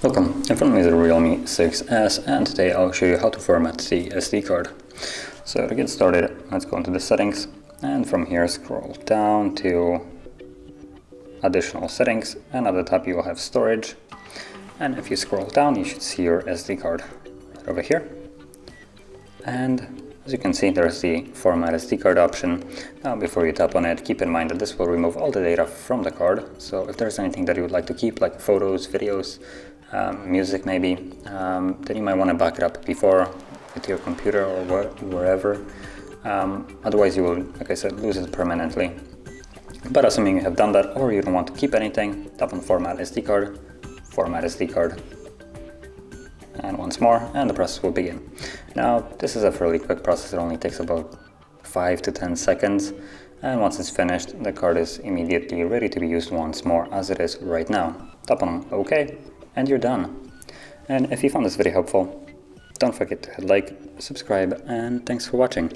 Welcome, in front of me is the Realme 6S, and today I'll show you how to format the SD card. So to get started, let's go into the settings, and from here scroll down to additional settings, and at the top you will have storage, and if you scroll down you should see your SD card right over here. And as you can see, there's the Format SD card option. Now before you tap on it, keep in mind that this will remove all the data from the card. So if there's anything that you would like to keep, like photos, videos, music maybe, then you might want to back it up before with your computer or wherever. Otherwise you will, like I said, lose it permanently. But assuming you have done that, or you don't want to keep anything, tap on Format SD card, Format SD card, and once more, and the process will begin. Now, this is a fairly quick process. It only takes about 5 to 10 seconds, and once it's finished, the card is immediately ready to be used once more, as it is right now. Tap on OK, and you're done. And if you found this video helpful, don't forget to hit like, subscribe, and thanks for watching.